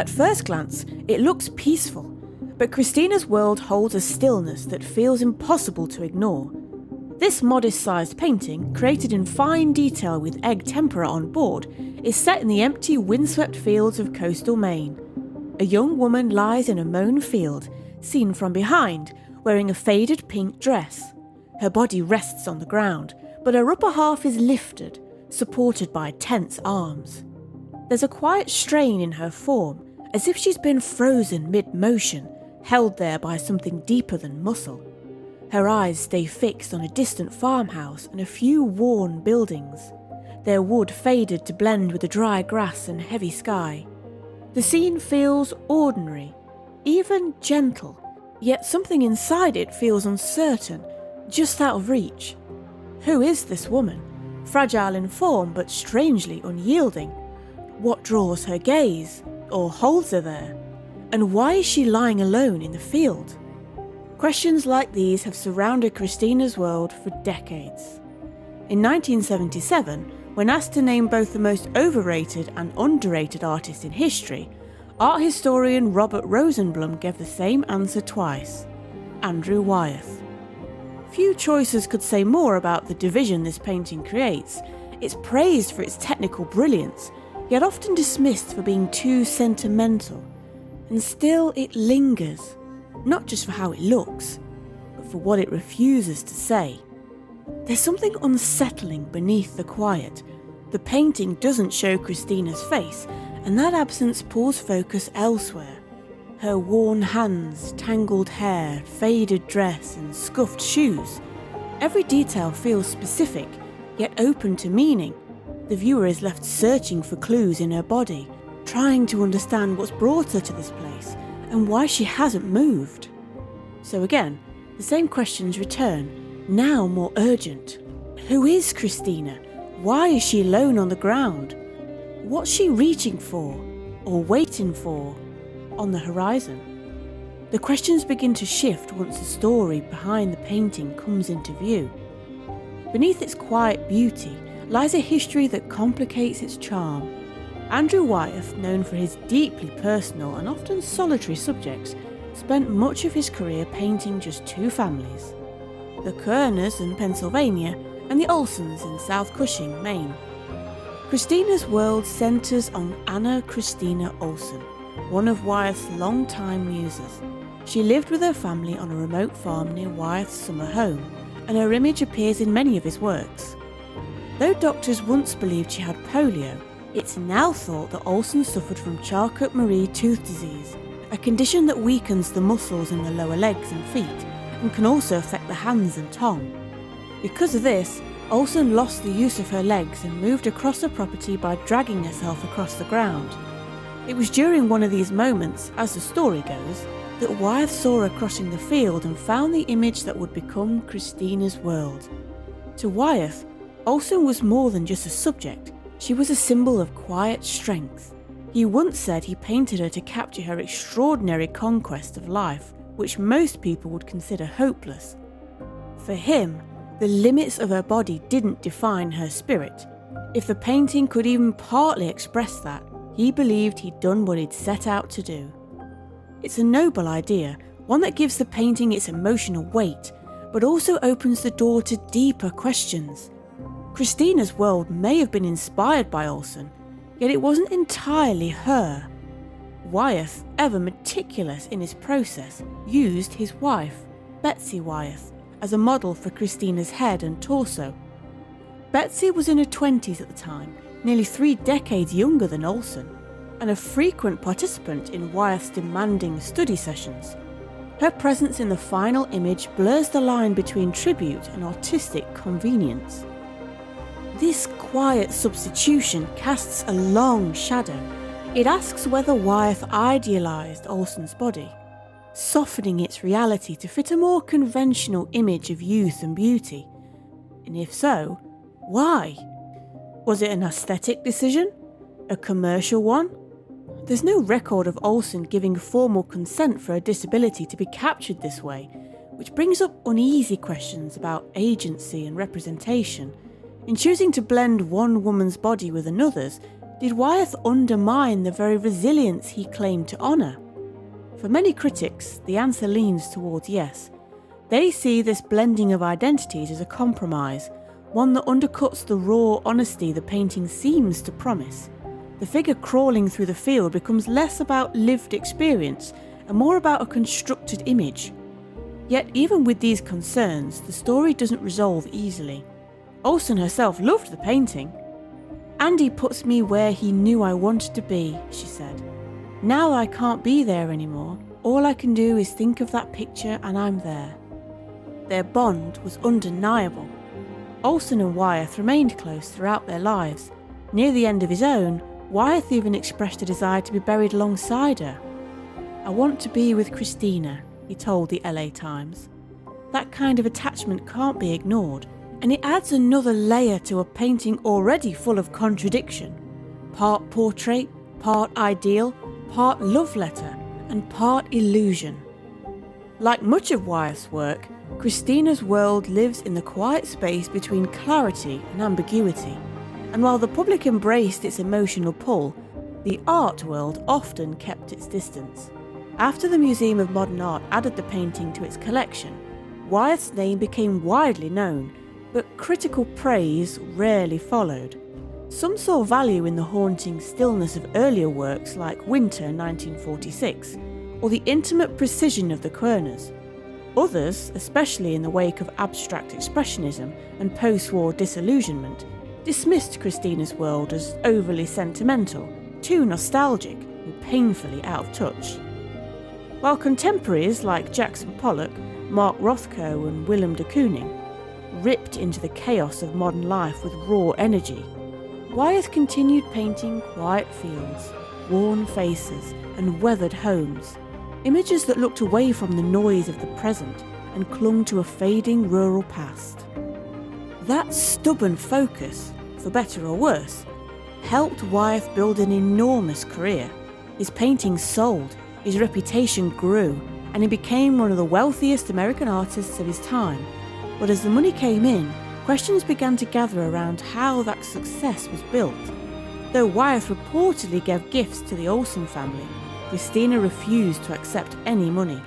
At first glance, it looks peaceful, but Christina's world holds a stillness that feels impossible to ignore. This modest-sized painting, created in fine detail with egg tempera on board, is set in the empty windswept fields of coastal Maine. A young woman lies in a mown field, seen from behind, wearing a faded pink dress. Her body rests on the ground, but her upper half is lifted, supported by tense arms. There's a quiet strain in her form, as if she's been frozen mid-motion, held there by something deeper than muscle. Her eyes stay fixed on a distant farmhouse and a few worn buildings, their wood faded to blend with the dry grass and heavy sky. The scene feels ordinary, even gentle, yet something inside it feels uncertain, just out of reach. Who is this woman? Fragile in form but strangely unyielding. What draws her gaze, or holds her there? And why is she lying alone in the field? Questions like these have surrounded Christina's world for decades. In 1977, when asked to name both the most overrated and underrated artist in history, art historian Robert Rosenblum gave the same answer twice: Andrew Wyeth. Few choices could say more about the division this painting creates. It's praised for its technical brilliance, yet often dismissed for being too sentimental. And still it lingers, not just for how it looks, but for what it refuses to say. There's something unsettling beneath the quiet. The painting doesn't show Christina's face, and that absence pulls focus elsewhere. Her worn hands, tangled hair, faded dress, and scuffed shoes. Every detail feels specific, yet open to meaning. The viewer is left searching for clues in her body, trying to understand what's brought her to this place, and why she hasn't moved. So again, the same questions return, now more urgent. Who is Christina? Why is she alone on the ground? What's she reaching for, or waiting for, on the horizon? The questions begin to shift once the story behind the painting comes into view. Beneath its quiet beauty lies a history that complicates its charm. Andrew Wyeth, known for his deeply personal and often solitary subjects, spent much of his career painting just two families: the Kerners in Pennsylvania and the Olsons in South Cushing, Maine. Christina's world centres on Anna Christina Olson, one of Wyeth's long-time muses. She lived with her family on a remote farm near Wyeth's summer home, and her image appears in many of his works. Though doctors once believed she had polio, it's now thought that Olson suffered from Charcot-Marie tooth disease, a condition that weakens the muscles in the lower legs and feet, and can also affect the hands and tongue. Because of this, Olson lost the use of her legs and moved across her property by dragging herself across the ground. It was during one of these moments, as the story goes, that Wyeth saw her crossing the field and found the image that would become Christina's world. To Wyeth, Olson was more than just a subject. She was a symbol of quiet strength. He once said he painted her to capture her extraordinary conquest of life, which most people would consider hopeless. For him, the limits of her body didn't define her spirit. If the painting could even partly express that, he believed he'd done what he'd set out to do. It's a noble idea, one that gives the painting its emotional weight, but also opens the door to deeper questions. Christina's world may have been inspired by Olson, yet it wasn't entirely her. Wyeth, ever meticulous in his process, used his wife, Betsy Wyeth, as a model for Christina's head and torso. Betsy was in her 20s at the time, nearly 3 decades younger than Olson, and a frequent participant in Wyeth's demanding study sessions. Her presence in the final image blurs the line between tribute and artistic convenience. This quiet substitution casts a long shadow. It asks whether Wyeth idealised Olson's body, softening its reality to fit a more conventional image of youth and beauty. And if so, why? Was it an aesthetic decision? A commercial one? There's no record of Olson giving formal consent for a disability to be captured this way, which brings up uneasy questions about agency and representation. In choosing to blend one woman's body with another's, Did Wyeth undermine the very resilience he claimed to honour? For many critics, the answer leans towards yes. They see this blending of identities as a compromise, one that undercuts the raw honesty the painting seems to promise. The figure crawling through the field becomes less about lived experience and more about a constructed image. Yet even with these concerns, the story doesn't resolve easily. Olsen herself loved the painting. "Andy puts me where he knew I wanted to be," she said. "Now I can't be there anymore. All I can do is think of that picture and I'm there." Their bond was undeniable. Olsen and Wyeth remained close throughout their lives. Near the end of his own, Wyeth even expressed a desire to be buried alongside her. "I want to be with Christina," he told the LA Times. That kind of attachment can't be ignored, and it adds another layer to a painting already full of contradiction. Part portrait, part ideal, part love letter, and part illusion. Like much of Wyeth's work, Christina's world lives in the quiet space between clarity and ambiguity, and while the public embraced its emotional pull, the art world often kept its distance. After the Museum of Modern Art added the painting to its collection, Wyeth's name became widely known, but critical praise rarely followed. Some saw value in the haunting stillness of earlier works like Winter 1946, or the intimate precision of the Querners. Others, especially in the wake of abstract expressionism and post-war disillusionment, dismissed Christina's world as overly sentimental, too nostalgic, and painfully out of touch. While contemporaries like Jackson Pollock, Mark Rothko and Willem de Kooning ripped into the chaos of modern life with raw energy, Wyeth continued painting quiet fields, worn faces and weathered homes, images that looked away from the noise of the present and clung to a fading rural past. That stubborn focus, for better or worse, helped Wyeth build an enormous career. His paintings sold, his reputation grew, and he became one of the wealthiest American artists of his time. But as the money came in, questions began to gather around how that success was built. Though Wyeth reportedly gave gifts to the Olsen family, Christina refused to accept any money.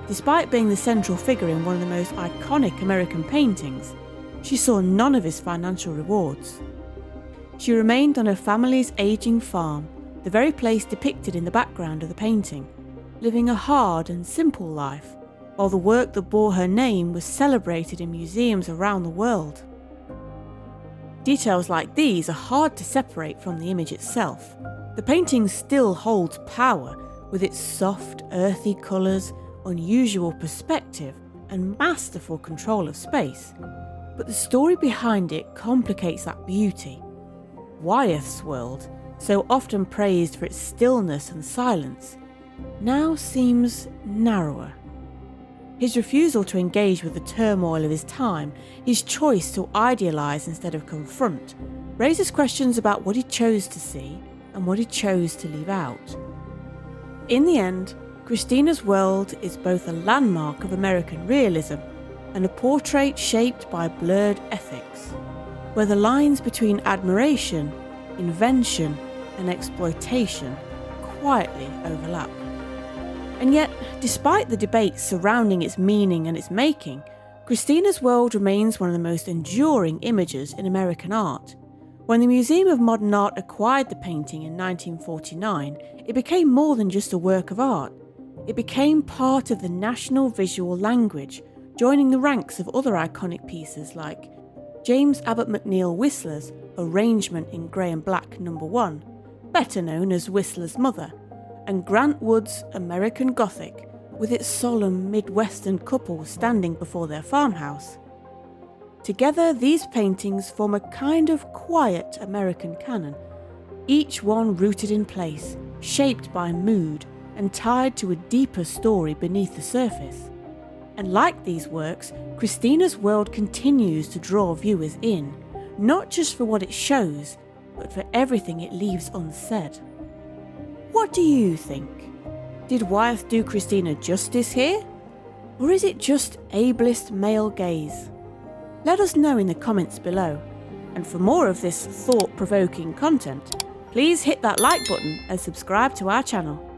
Despite being the central figure in one of the most iconic American paintings, she saw none of his financial rewards. She remained on her family's aging farm, the very place depicted in the background of the painting, living a hard and simple life, while the work that bore her name was celebrated in museums around the world. Details like these are hard to separate from the image itself. The painting still holds power, with its soft, earthy colours, unusual perspective, and masterful control of space. But the story behind it complicates that beauty. Wyeth's world, so often praised for its stillness and silence, now seems narrower. His refusal to engage with the turmoil of his time, his choice to idealise instead of confront, raises questions about what he chose to see and what he chose to leave out. In the end, Christina's world is both a landmark of American realism and a portrait shaped by blurred ethics, where the lines between admiration, invention, and exploitation quietly overlap. And yet, despite the debates surrounding its meaning and its making, Christina's world remains one of the most enduring images in American art. When the Museum of Modern Art acquired the painting in 1949, it became more than just a work of art. It became part of the national visual language, joining the ranks of other iconic pieces like James Abbott McNeill Whistler's Arrangement in Grey and Black No. 1, better known as Whistler's Mother, and Grant Wood's American Gothic, with its solemn Midwestern couple standing before their farmhouse. Together, these paintings form a kind of quiet American canon, each one rooted in place, shaped by mood, and tied to a deeper story beneath the surface. And like these works, Christina's world continues to draw viewers in, not just for what it shows, but for everything it leaves unsaid. What do you think? Did Wyeth do Christina justice here? Or is it just ableist male gaze? Let us know in the comments below. And for more of this thought-provoking content, Please hit that like button and subscribe to our channel.